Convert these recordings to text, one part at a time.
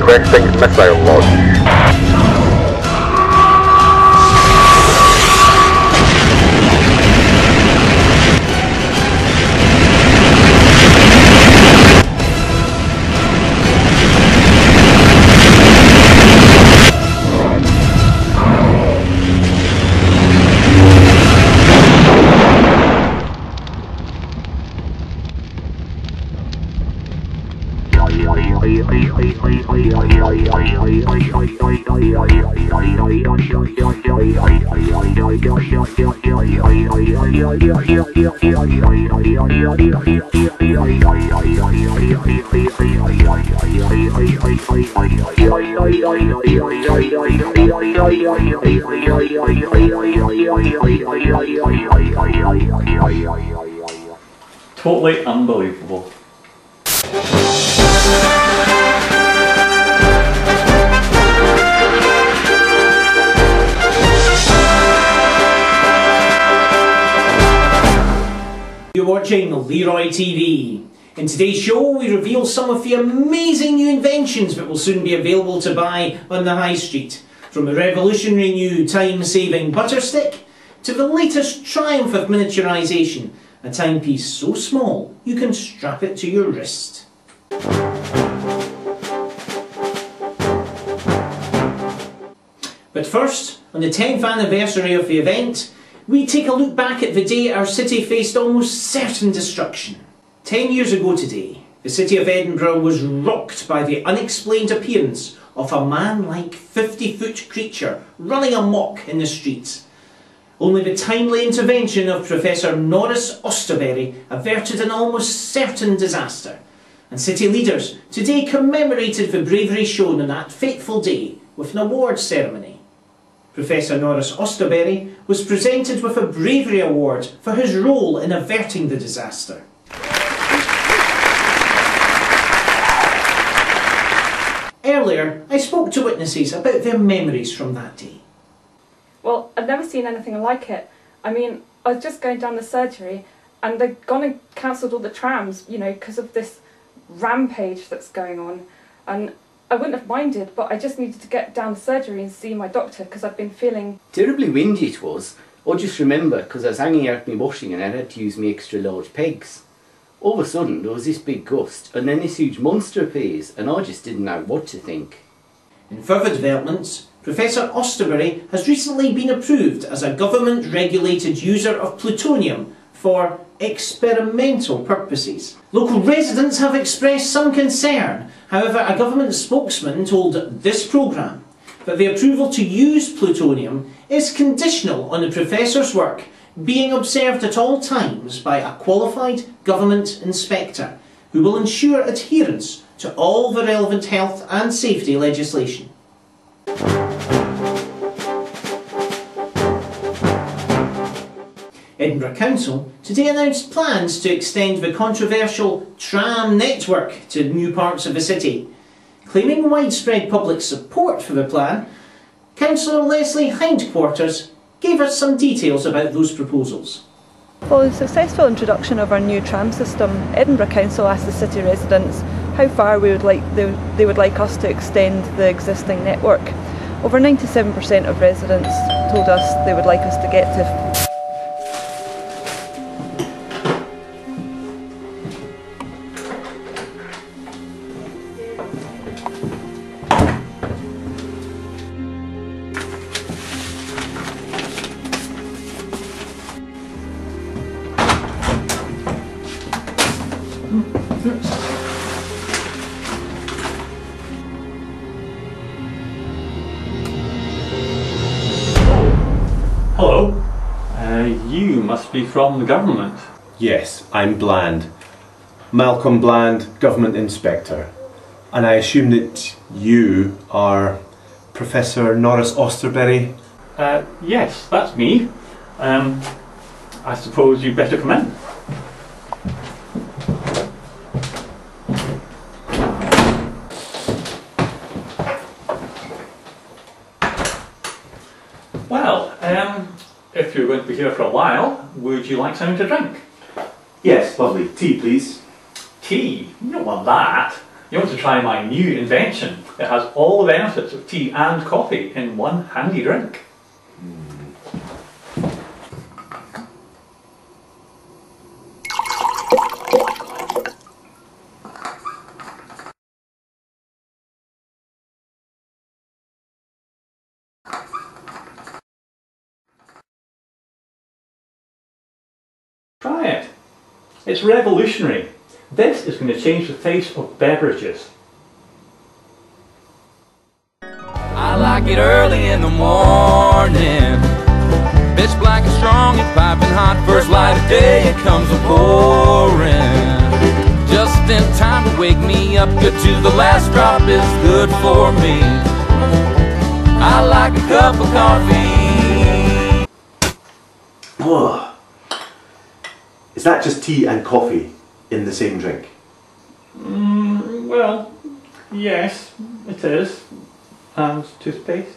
requesting missile launch. Totally unbelievable. You're watching LeroyTV. In today's show we reveal some of the amazing new inventions that will soon be available to buy on the high street. From the revolutionary new time-saving butter stick to the latest triumph of miniaturisation, a timepiece so small you can strap it to your wrist. But first, on the 10th anniversary of the event, we take a look back at the day our city faced almost certain destruction. 10 years ago today, the city of Edinburgh was rocked by the unexplained appearance of a man-like 50-foot creature running amok in the streets. Only the timely intervention of Professor Norris Austerberry averted an almost certain disaster, and city leaders today commemorated the bravery shown on that fateful day with an awards ceremony. Professor Norris Austerberry was presented with a Bravery Award for his role in averting the disaster. Earlier, I spoke to witnesses about their memories from that day. Well, I've never seen anything like it. I mean, I was just going down the surgery and they've gone and cancelled all the trams, you know, because of this rampage that's going on. And I wouldn't have minded, but I just needed to get down the surgery and see my doctor because I've been feeling... Terribly windy it was. I just remember because I was hanging out my washing and I had to use my extra large pegs. All of a sudden there was this big gust and then this huge monster appears and I just didn't know what to think. In further developments, Professor Austerberry has recently been approved as a government-regulated user of plutonium for experimental purposes. Local residents have expressed some concern. However, a government spokesman told this programme that the approval to use plutonium is conditional on the professor's work being observed at all times by a qualified government inspector who will ensure adherence to all the relevant health and safety legislation. Edinburgh Council today announced plans to extend the controversial tram network to new parts of the city. Claiming widespread public support for the plan, Councillor Leslie Hindquarters gave us some details about those proposals. Following the successful introduction of our new tram system, Edinburgh Council asked the city residents how far they would like us to extend the existing network. Over 97% of residents told us they would like us to get to Hello. You must be from the government. Yes, I'm Bland. Malcolm Bland, Government Inspector. And I assume that you are Professor Norris Austerberry? Yes, that's me. I suppose you'd better come in. Well, if you're going to be here for a while, would you like something to drink? Yes, lovely. Tea, please. Tea? You don't want that. You want to try my new invention. It has all the benefits of tea and coffee in one handy drink. Try it. It's revolutionary. This is going to change the face of beverages. I like it early in the morning. Bitch black and strong, it's piping hot. First light of day, it comes a-pouring. Just in time to wake me up. Good to the last drop is good for me. I like a cup of coffee. Oh. Is that just tea and coffee in the same drink? Well, yes, it is. And toothpaste.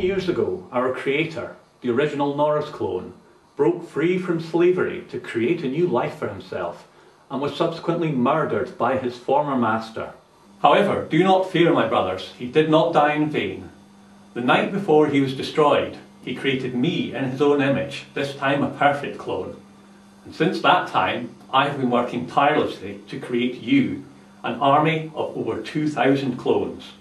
Years ago, our creator, the original Norris clone, broke free from slavery to create a new life for himself and was subsequently murdered by his former master. However, do not fear, my brothers, he did not die in vain. The night before he was destroyed, he created me in his own image, this time a perfect clone. And since that time, I have been working tirelessly to create you, an army of over 2,000 clones.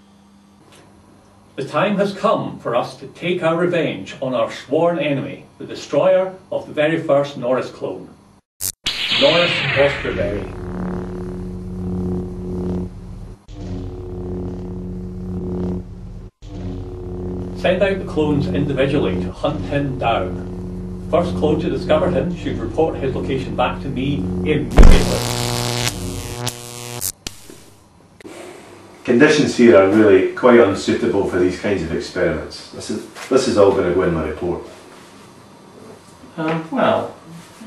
The time has come for us to take our revenge on our sworn enemy, the destroyer of the very first Norris clone, Norris Austerberry. Send out the clones individually to hunt him down. The first clone to discover him should report his location back to me immediately. Conditions here are really quite unsuitable for these kinds of experiments. This is all going to go in my report. Well,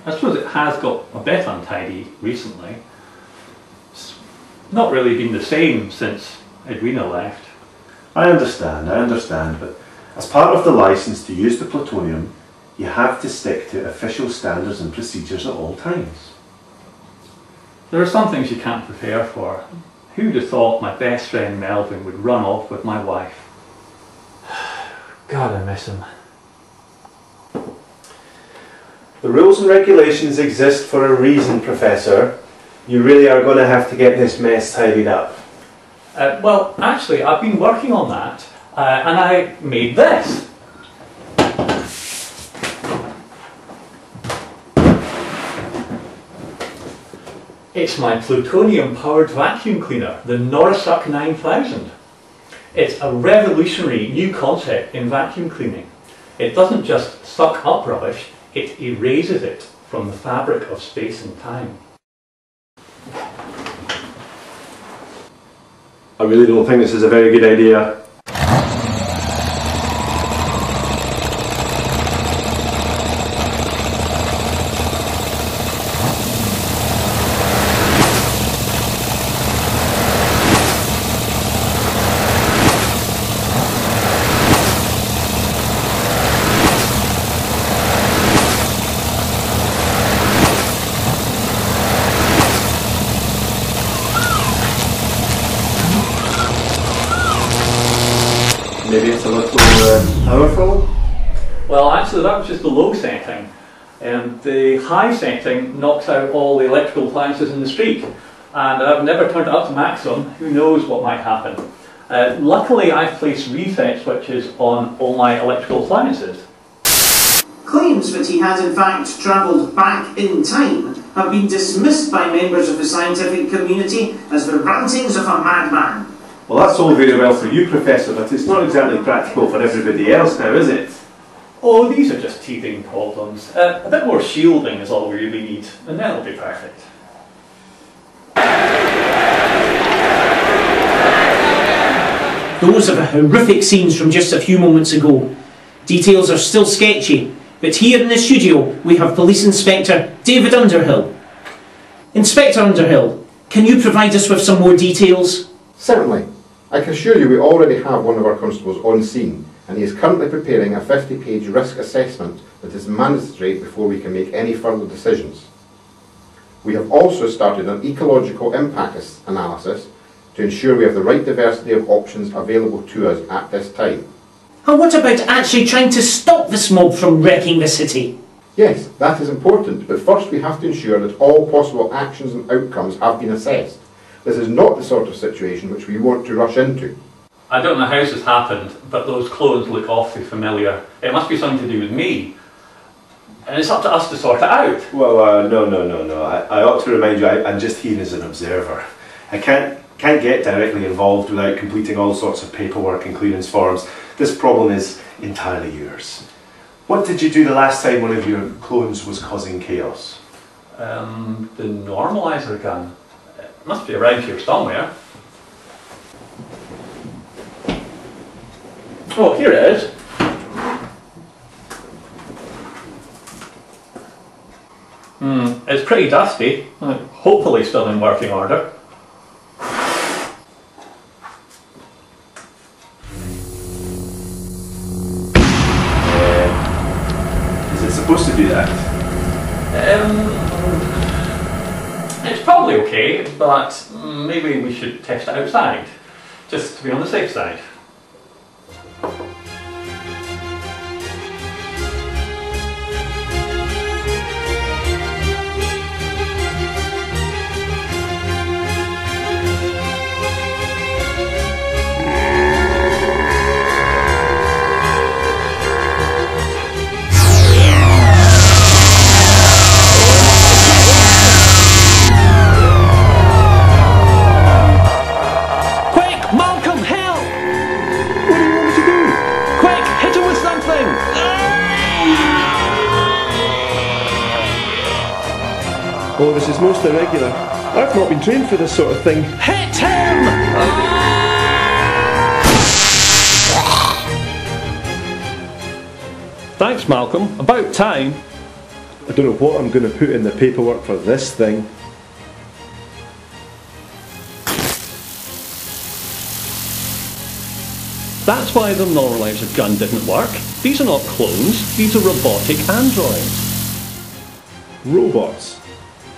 I suppose it has got a bit untidy recently. It's not really been the same since Edwina left. I understand, but as part of the license to use the plutonium, you have to stick to official standards and procedures at all times. There are some things you can't prepare for. Who'd have thought my best friend Melvin would run off with my wife? God, I miss him. The rules and regulations exist for a reason, Professor. You really are going to have to get this mess tidied up. Well, actually, I've been working on that, and I made this. It's my plutonium-powered vacuum cleaner, the Norris 9000. It's a revolutionary new concept in vacuum cleaning. It doesn't just suck up rubbish, it erases it from the fabric of space and time. I really don't think this is a very good idea. Maybe it's a little powerful? Well, actually that was just the low setting. The high setting knocks out all the electrical appliances in the street. And I've never turned it up to maximum. Who knows what might happen. Luckily I've placed reset switches on all my electrical appliances. Claims that he had in fact travelled back in time have been dismissed by members of the scientific community as the rantings of a madman. Well, that's all very well for you, Professor, but it's not exactly practical for everybody else now, is it? Oh, these are just teething problems. A bit more shielding is all we really need, and then it'll be perfect. Those are horrific scenes from just a few moments ago. Details are still sketchy, but here in the studio we have Police Inspector David Underhill. Inspector Underhill, can you provide us with some more details? Certainly. I can assure you we already have one of our constables on scene, and he is currently preparing a 50-page risk assessment that is mandatory before we can make any further decisions. We have also started an ecological impact analysis to ensure we have the right diversity of options available to us at this time. And what about actually trying to stop this mob from wrecking the city? Yes, that is important, but first we have to ensure that all possible actions and outcomes have been assessed. This is not the sort of situation which we want to rush into. I don't know how this has happened, but those clones look awfully familiar. It must be something to do with me. And it's up to us to sort it out. Well, no. I ought to remind you, I'm just here as an observer. I can't get directly involved without completing all sorts of paperwork and clearance forms. This problem is entirely yours. What did you do the last time one of your clones was causing chaos? The normalizer gun. It must be around here somewhere. Oh, here it is. It's pretty dusty. Hopefully still in working order. Is it supposed to do that? It's probably okay, but maybe we should test it outside, just to be on the safe side. Oh, this is most irregular. I've not been trained for this sort of thing. Hit him! Thanks, Malcolm. About time. I don't know what I'm going to put in the paperwork for this thing. That's why the normalizer gun didn't work. These are not clones, these are robotic androids. Robots?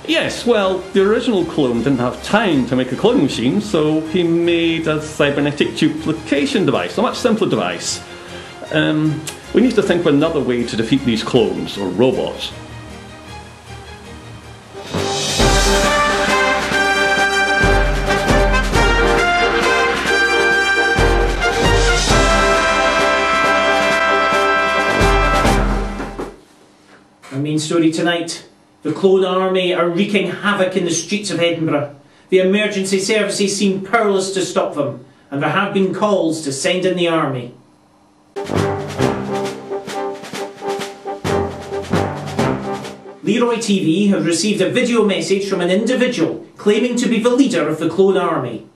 Yes, well, the original clone didn't have time to make a cloning machine, so he made a cybernetic duplication device, a much simpler device. We need to think of another way to defeat these clones, or robots. Our main story tonight. The clone army are wreaking havoc in the streets of Edinburgh. The emergency services seem powerless to stop them, and there have been calls to send in the army. LeroyTV have received a video message from an individual claiming to be the leader of the clone army.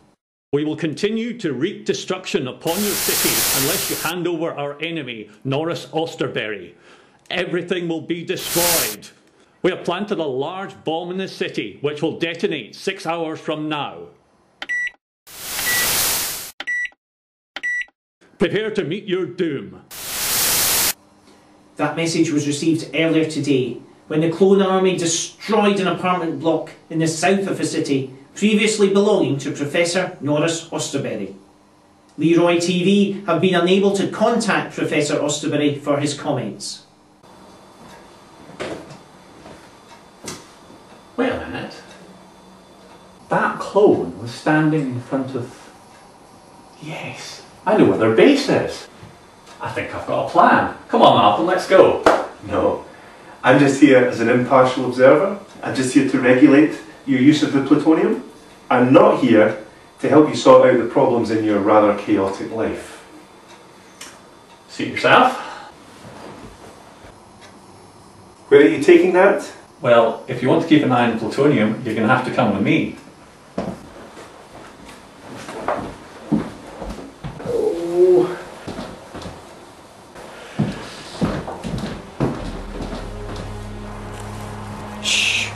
We will continue to wreak destruction upon your city unless you hand over our enemy, Norris Austerberry. Everything will be destroyed. We have planted a large bomb in the city, which will detonate 6 hours from now. Prepare to meet your doom. That message was received earlier today, when the clone army destroyed an apartment block in the south of the city, previously belonging to Professor Norris Austerberry. LeroyTV have been unable to contact Professor Austerberry for his comments. Wait a minute. That clone was standing in front of... Yes, I know where their base is. I think I've got a plan. Come on, Malcolm, let's go. No. I'm just here as an impartial observer. I'm just here to regulate your use of the plutonium. I'm not here to help you sort out the problems in your rather chaotic life. Suit yourself. Where are you taking that? Well, if you want to keep an eye on plutonium, you're going to have to come with me. Oh. Shh.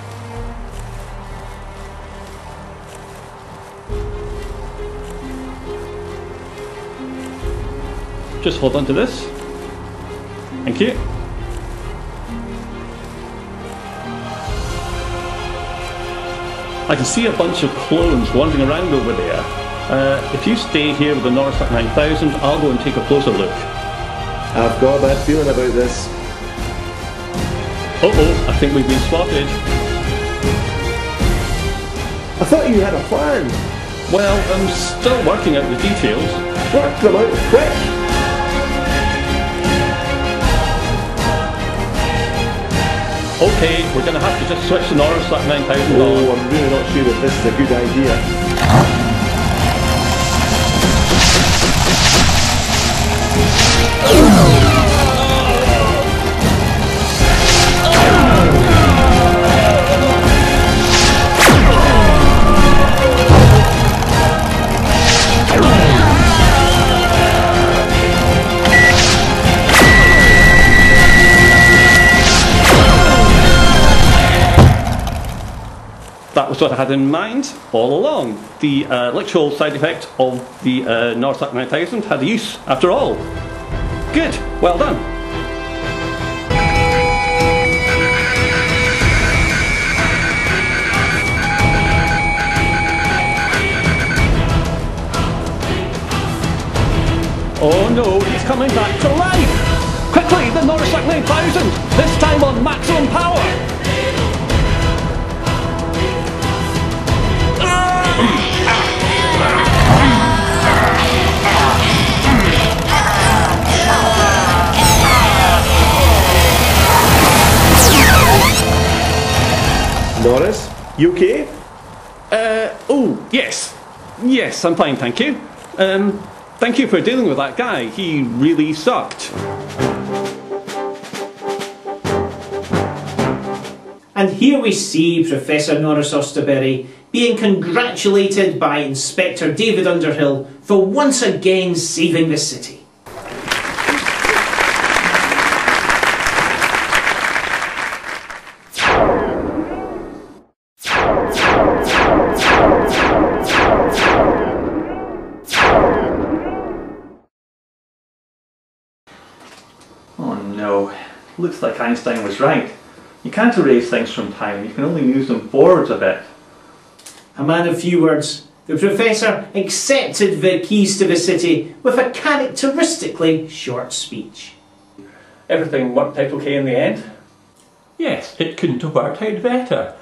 Just hold on to this. Thank you. I can see a bunch of clones wandering around over there. If you stay here with the Norris 9000, I'll go and take a closer look. I've got a bad feeling about this. Uh-oh, I think we've been spotted. I thought you had a plan. Well, I'm still working out the details. Work them out quick. Okay, we're going to have to just switch the Norris 9000 on. Oh, I'm really not sure if this is a good idea. That was what I had in mind all along. The literal side effect of the Norris 9000 had a use after all. Good, well done. Oh no, he's coming back to life! Quickly, the Norris 9000! This time on maximum power! Norris, you okay? Oh, yes. Yes, I'm fine, thank you. Thank you for dealing with that guy. He really sucked. And here we see Professor Norris Austerberry being congratulated by Inspector David Underhill for once again saving the city. Oh no, looks like Einstein was right. You can't erase things from time, you can only move them forwards a bit. A man of few words, the Professor accepted the keys to the city with a characteristically short speech. Everything worked out okay in the end? Yes, it couldn't have worked out better.